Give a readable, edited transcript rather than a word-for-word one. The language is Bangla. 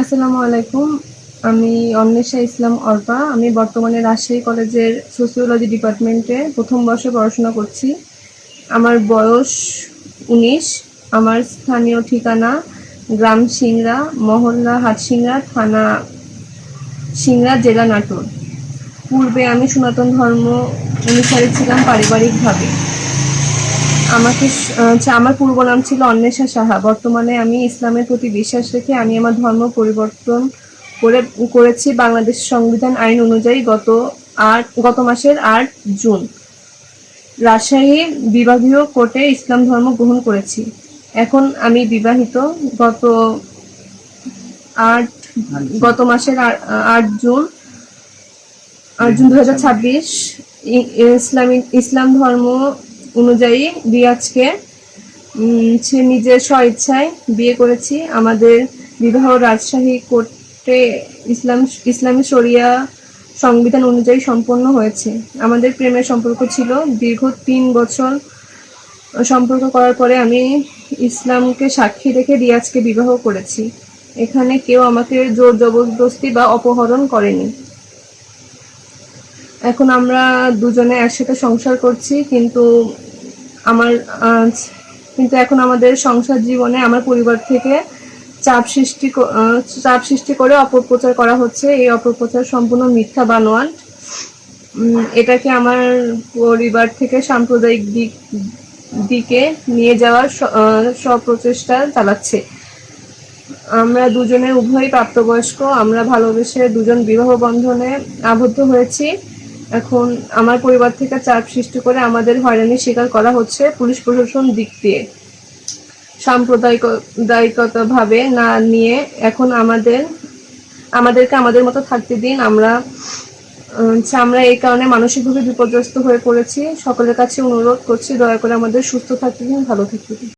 আসসালামু আলাইকুম। আমি অন্বেষা ইসলাম অর্পা। আমি বর্তমানে রাজশাহী কলেজের সোসিওলজি ডিপার্টমেন্টে প্রথম বর্ষে পড়াশোনা করছি। আমার বয়স ১৯। আমার স্থানীয় ঠিকানা গ্রাম সিংড়া, মহল্লা হাটসিংড়া, থানা সিংড়া, জেলা নাটোর। পূর্বে আমি সনাতন ধর্ম অনুসারী ছিলাম পারিবারিকভাবে। আমার পূর্ব নাম ছিল অন্বেষা সাহা। বর্তমানে আমি ইসলামের প্রতি বিশ্বাস রেখে আমি আমার ধর্ম পরিবর্তন করেছি বাংলাদেশ সংবিধান আইন অনুযায়ী গত মাসের ৮ জুন রাজশাহী বিভাগীয় কোর্টে ইসলাম ধর্ম গ্রহণ করেছি। এখন আমি বিবাহিত। গত আট গত মাসের ৮ জুন ২০২৬ ইসলাম ধর্ম অনুযায়ী রিয়াজকে সে নিজের স্বইচ্ছায় বিয়ে করেছি। আমাদের বিবাহ রাজশাহী কোর্টে ইসলামী শরিয়া সংবিধান অনুযায়ী সম্পন্ন হয়েছে। আমাদের প্রেমের সম্পর্ক ছিল দীর্ঘ ৩ বছর। সম্পর্ক করার পরে আমি ইসলামকে সাক্ষী রেখে রিয়াজকে বিবাহ করেছি। এখানে কেউ আমাকে জোর জবরদস্তি বা অপহরণ করেনি। এখন আমরা দুজনে একসাথে সংসার করছি, কিন্তু এখন আমাদের সংসার জীবনে আমার পরিবার থেকে চাপ সৃষ্টি করে অপপ্রচার করা হচ্ছে। এই অপপ্রচার সম্পূর্ণ মিথ্যা বানোয়াট। এটাকে আমার পরিবার থেকে সাম্প্রদায়িক দিকে নিয়ে যাওয়ার সব প্রচেষ্টা চালাচ্ছে। আমরা দুজনে উভয়ই প্রাপ্তবয়স্ক। আমরা ভালোবেসে দুজন বিবাহ বন্ধনে আবদ্ধ হয়েছি। এখন আমার পরিবার থেকে চাপ সৃষ্টি করে আমাদের হয়রানির শিকার করা হচ্ছে পুলিশ প্রশাসন দিক দিয়ে। সাম্প্রদায়িকতা ভাবে না নিয়ে এখন আমাদেরকে আমাদের মতো থাকতে দিন। আমরা এই কারণে মানসিকভাবে বিপর্যস্ত হয়ে পড়েছি। সকলের কাছে অনুরোধ করছি, দয়া করে আমাদের সুস্থ থাকতে দিন, ভালো থাকতে দিন।